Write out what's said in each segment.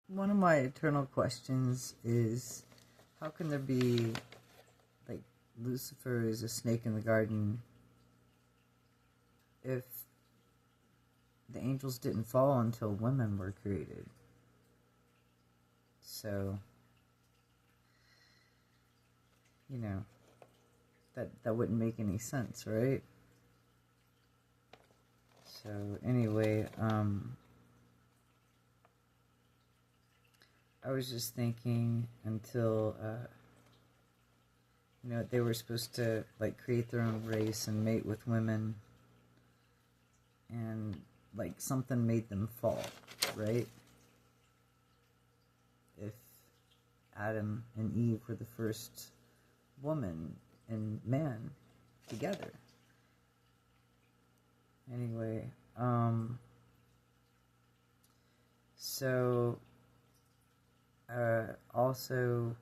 One of my eternal questions is, how can there be, like, Lucifer is a snake in the garden if the angels didn't fall until women were created? So, you know, that wouldn't make any sense, right? So, anyway, I was just thinking until, they were supposed to, like, create their own race and mate with women, and, like, something made them fall, right? If Adam and Eve were the first woman and man together. Anyway, so, also,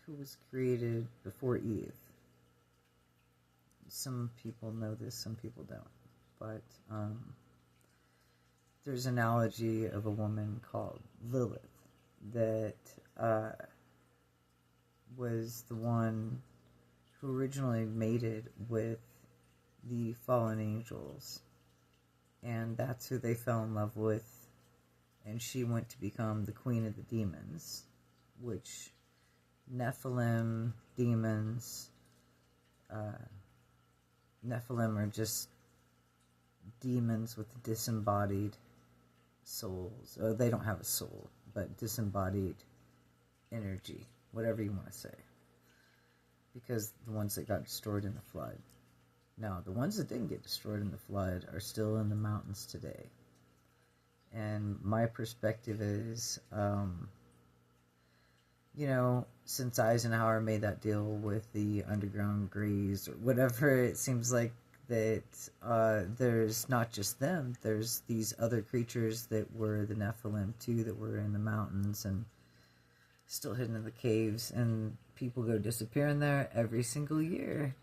who was created before Eve? Some people know this, some people don't. But, there's an analogy of a woman called Lilith that, was the one who originally mated with the fallen angels. And that's who they fell in love with. And she went to become the queen of the demons, which Nephilim demons, Nephilim are just demons with disembodied souls. Or they don't have a soul, but disembodied energy, whatever you want to say. Because the ones that got destroyed in the flood. Now, the ones that didn't get destroyed in the flood are still in the mountains today. And my perspective is, since Eisenhower made that deal with the underground graves or whatever, it seems like that there's not just them. There's these other creatures that were the Nephilim too, that were in the mountains and still hidden in the caves. And people go disappearing there every single year.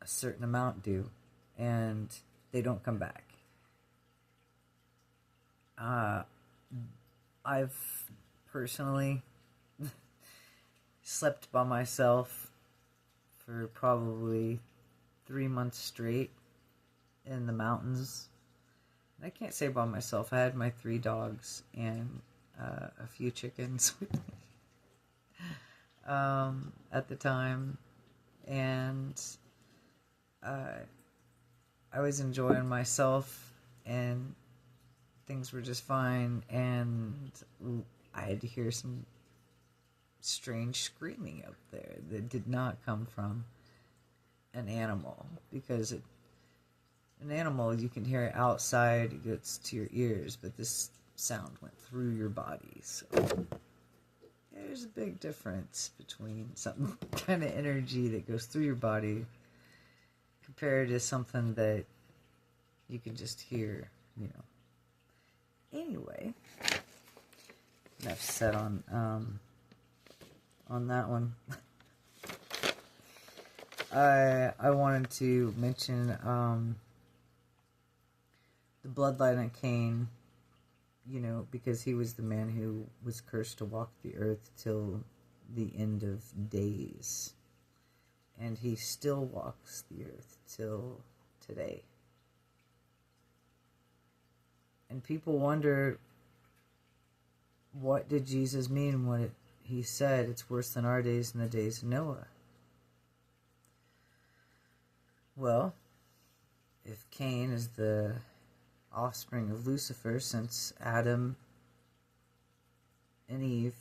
A certain amount do. And they don't come back. I've personally slept by myself for probably 3 months straight in the mountains. And I can't say by myself. I had my 3 dogs and a few chickens with me at the time. And I was enjoying myself, and things were just fine, and I had to hear some strange screaming up there that did not come from an animal, because an animal, you can hear it outside, it gets to your ears, but this sound went through your body. So there's a big difference between some kind of energy that goes through your body compared to something that you can just hear, Anyway, enough said on that one. I wanted to mention the bloodline of Cain, because he was the man who was cursed to walk the earth till the end of days. And he still walks the earth till today. And people wonder, what did Jesus mean when he said it's worse than our days and the days of Noah? Well, if Cain is the offspring of Lucifer, since Adam and Eve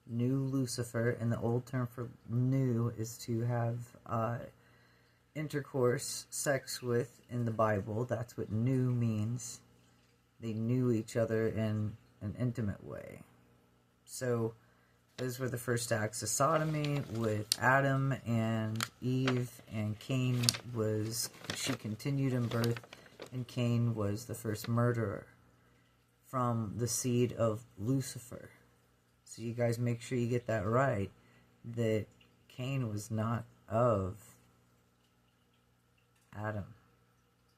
knew Lucifer, and the old term for knew is to have intercourse, sex with in the Bible. That's what knew means. They knew each other in an intimate way. So those were the first acts of sodomy with Adam and Eve, and she continued in birth, and Cain was the first murderer from the seed of Lucifer. So you guys make sure you get that right, that Cain was not of Adam.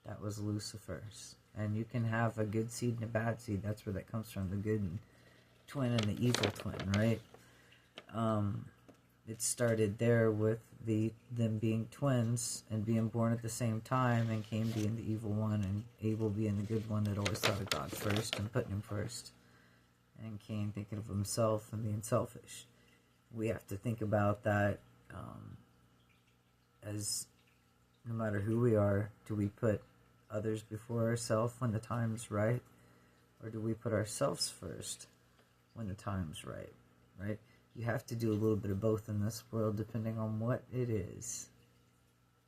That was Lucifer's. And you can have a good seed and a bad seed. That's where that comes from, the good and twin and the evil twin, right? It started there with them being twins and being born at the same time, and Cain being the evil one and Abel being the good one that always thought of God first and putting him first, and Cain thinking of himself and being selfish. We have to think about that as no matter who we are, do we put others before ourselves when the time's right, or do we put ourselves first when the time's right, right? You have to do a little bit of both in this world depending on what it is.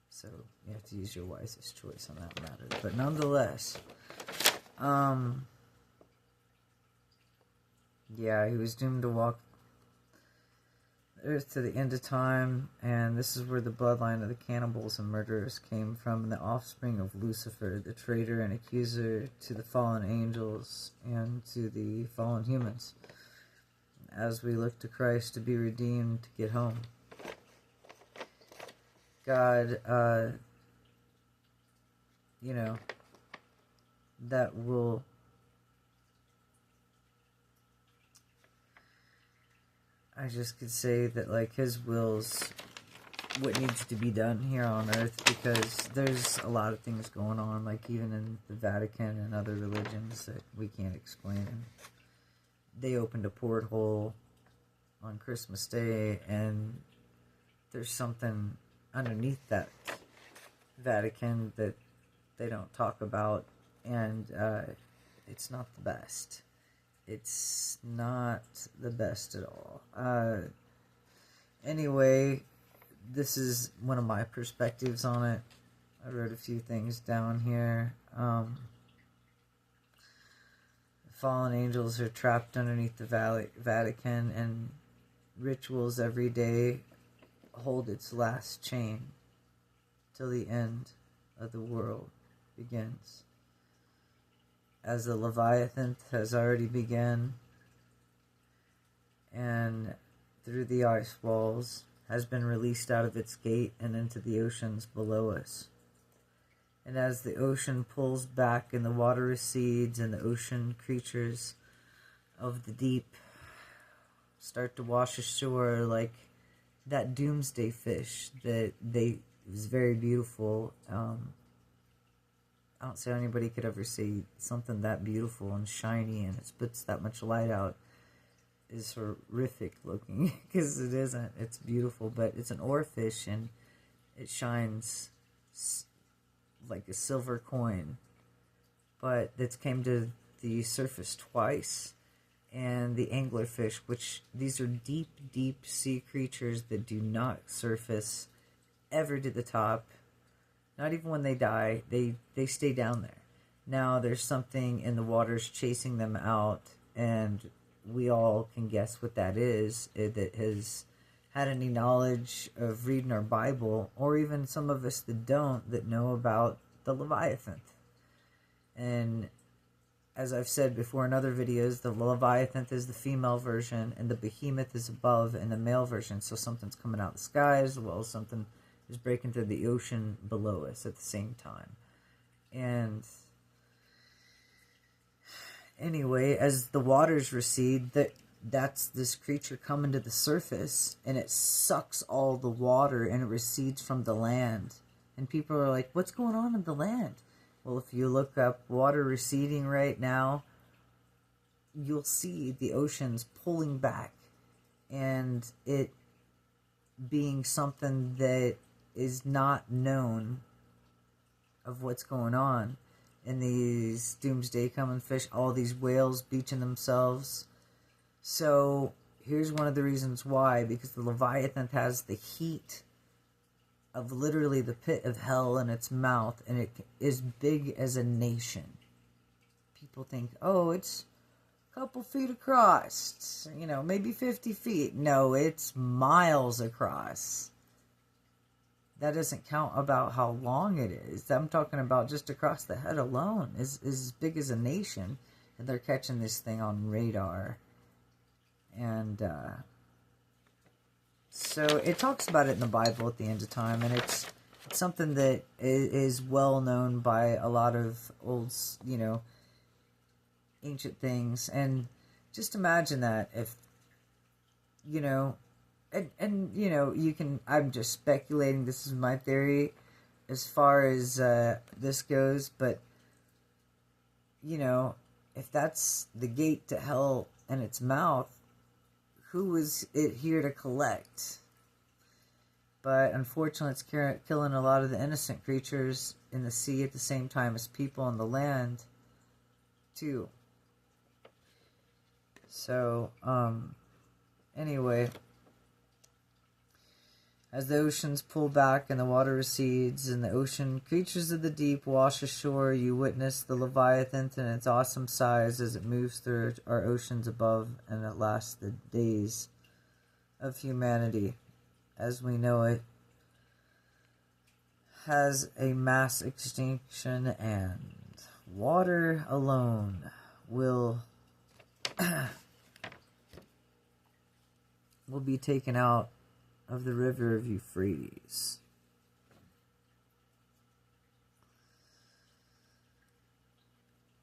So you have to use your wisest choice on that matter. But nonetheless, yeah, he was doomed to walk the earth to the end of time, and this is where the bloodline of the cannibals and murderers came from, the offspring of Lucifer, the traitor and accuser to the fallen angels and to the fallen humans, as we look to Christ to be redeemed, to get home. God, that will I just could say that, like, his will's what needs to be done here on earth, because there's a lot of things going on, like even in the Vatican and other religions that we can't explain. They opened a porthole on Christmas Day, and there's something underneath that Vatican that they don't talk about, and it's not the best. It's not the best at all. Anyway, this is one of my perspectives on it. I wrote a few things down here. Fallen angels are trapped underneath the Vatican, and rituals every day hold its last chain till the end of the world begins. As the Leviathan has already begun, and through the ice walls has been released out of its gate and into the oceans below us. And as the ocean pulls back and the water recedes, and the ocean creatures of the deep start to wash ashore, like that doomsday fish that was very beautiful. I don't see how anybody could ever see something that beautiful and shiny and it spits that much light out is horrific looking, because it isn't. It's beautiful, but it's an oarfish, and it shines like a silver coin, but it's came to the surface twice. And the anglerfish, which these are deep, deep sea creatures that do not surface ever to the top. Not even when they die, they stay down there. Now there's something in the waters chasing them out, and we all can guess what that is, that has had any knowledge of reading our Bible, or even some of us that don't, that know about the Leviathan. And as I've said before in other videos, the Leviathan is the female version, and the behemoth is above in the male version. So something's coming out of the sky, as well as something is breaking through the ocean below us at the same time. And anyway, as the waters recede, that's this creature coming to the surface, and it sucks all the water, and it recedes from the land. And people are like, what's going on in the land? Well, if you look up water receding right now, you'll see the oceans pulling back, and it being something that is not known of what's going on. And these doomsday coming fish, all these whales beaching themselves. So here's one of the reasons why, because the Leviathan has the heat of literally the pit of hell in its mouth, and it is big as a nation. People think, oh, it's a couple feet across, maybe 50 feet. No, it's miles across. That doesn't count about how long it is. I'm talking about just across the head alone is as big as a nation, and they're catching this thing on radar. And so it talks about it in the Bible at the end of time, and it's something that is well known by a lot of old, ancient things. And Just imagine that if, you know, and you know, you can, I'm just speculating, this is my theory as far as this goes, but, you know, if that's the gate to hell in its mouth, who is it here to collect? But unfortunately, it's killing a lot of the innocent creatures in the sea at the same time as people on the land, too. So, anyway, as the oceans pull back and the water recedes and the ocean creatures of the deep wash ashore, you witness the Leviathan in its awesome size as it moves through our oceans above, and at last the days of humanity as we know it has a mass extinction, and water alone will be taken out of the river of Euphrates.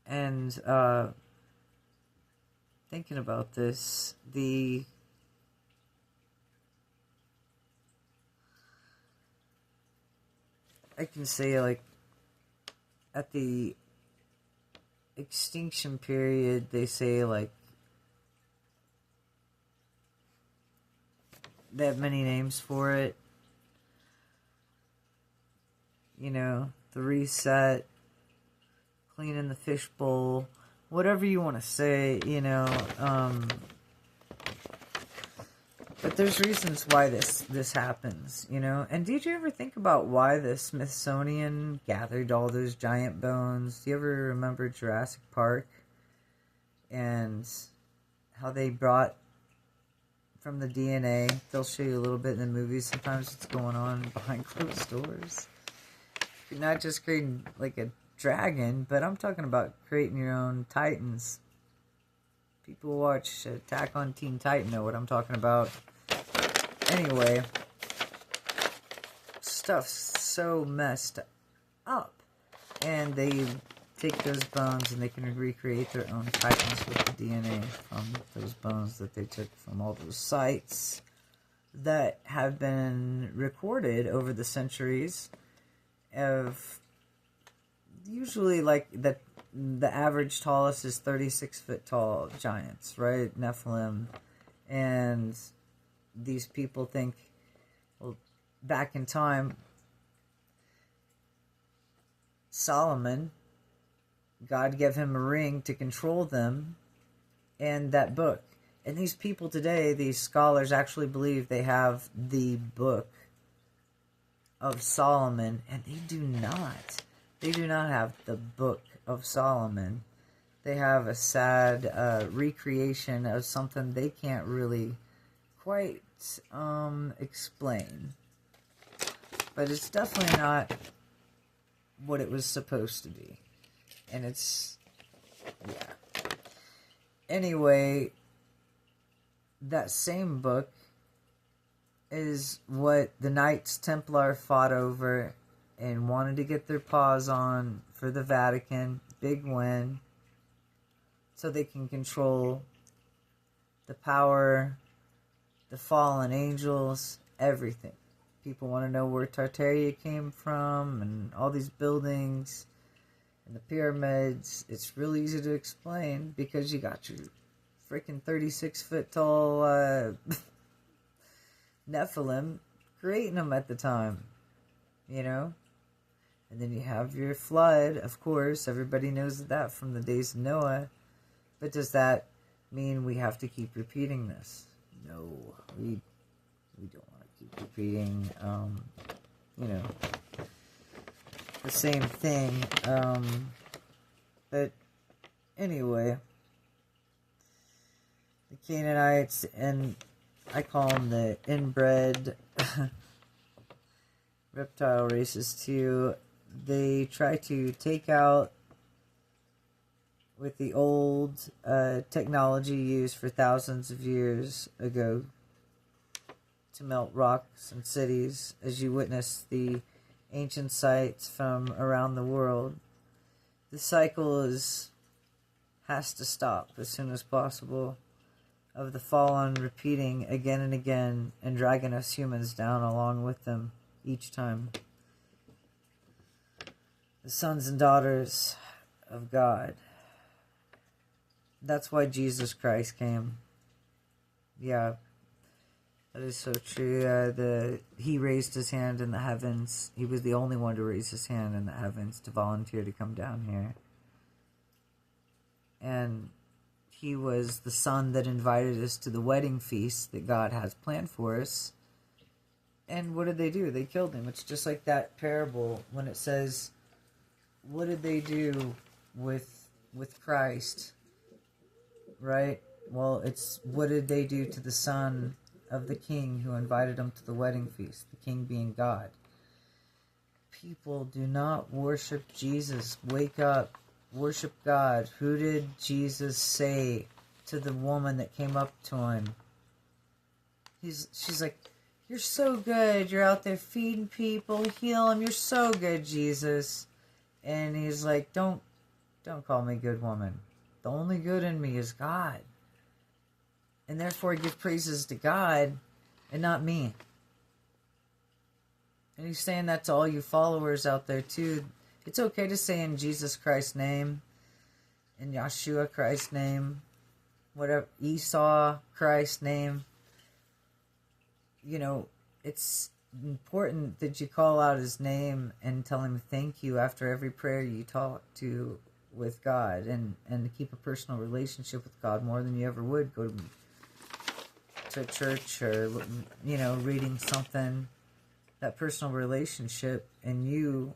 And thinking about this, I can say, like, at the extinction period, they say, like, they have many names for it. You know, the reset, cleaning the fishbowl, whatever you want to say, you know. But there's reasons why this happens, you know. And did you ever think about why the Smithsonian gathered all those giant bones? Do you ever remember Jurassic Park? And how they brought from the DNA, they'll show you a little bit in the movies. Sometimes it's going on behind closed doors. You're not just creating like a dragon, but I'm talking about creating your own titans. People who watch Attack on Teen Titan know what I'm talking about. Anyway, stuff's so messed up. And they take those bones and they can recreate their own titans with the DNA from those bones that they took from all those sites that have been recorded over the centuries of usually like the average tallest is 36 foot tall giants, right? Nephilim. And these people think, well, back in time, Solomon, God gave him a ring to control them, and that book. And these people today, these scholars actually believe they have the book of Solomon, and they do not. They do not have the book of Solomon. They have a sad recreation of something they can't really quite explain. But it's definitely not what it was supposed to be. And it's, yeah. Anyway, that same book is what the Knights Templar fought over and wanted to get their paws on for the Vatican. Big win. So they can control the power, the fallen angels, everything. People want to know where Tartaria came from and all these buildings and the pyramids. It's really easy to explain because you got your freaking 36 foot tall Nephilim creating them at the time, you know? And then you have your flood, of course. Everybody knows that from the days of Noah. But does that mean we have to keep repeating this? No, we don't want to keep repeating, you know, the same thing. But anyway, the Canaanites, and I call them the inbred reptile races too. They try to take out, with the old technology used for thousands of years ago to melt rocks and cities, as you witness the ancient sites from around the world. The cycle is has to stop as soon as possible, of the fallen repeating again and again and dragging us humans down along with them each time. The sons and daughters of God. That's why Jesus Christ came. Yeah, that is so true. He raised his hand in the heavens. He was the only one to raise his hand in the heavens to volunteer to come down here. And he was the son that invited us to the wedding feast that God has planned for us. And what did they do? They killed him. It's just like that parable when it says, what did they do with Christ? Right? Well, it's what did they do to the son of the king who invited them to the wedding feast? The king being God. People, do not worship Jesus. Wake up. Worship God. Who did Jesus say to the woman that came up to him? She's like, you're so good. You're out there feeding people, heal them. You're so good, Jesus. And he's like, don't call me good woman. The only good in me is God. And therefore give praises to God and not me. And he's saying that to all you followers out there too. It's okay to say in Jesus Christ's name, in Yeshua Christ's name, whatever, Esau Christ's name. You know, it's important that you call out his name and tell him thank you after every prayer you talk to with God, and to keep a personal relationship with God more than you ever would go to church or, you know, reading something. That personal relationship and you,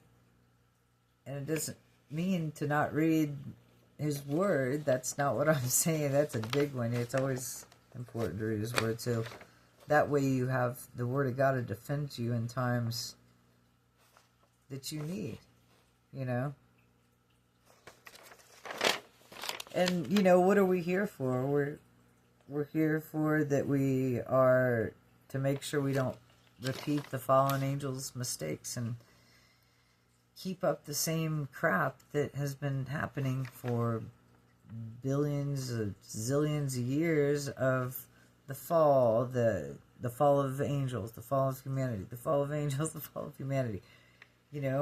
and it doesn't mean to not read his word. That's not what I'm saying. That's a big one. It's always important to read his word too. That way you have the word of God to defend you in times that you need, you know. And, you know, what are we here for? We're here for that we are to make sure we don't repeat the fallen angels' mistakes and keep up the same crap that has been happening for billions of zillions of years of the fall, the fall of angels, the fall of humanity, the fall of angels, the fall of humanity. You know,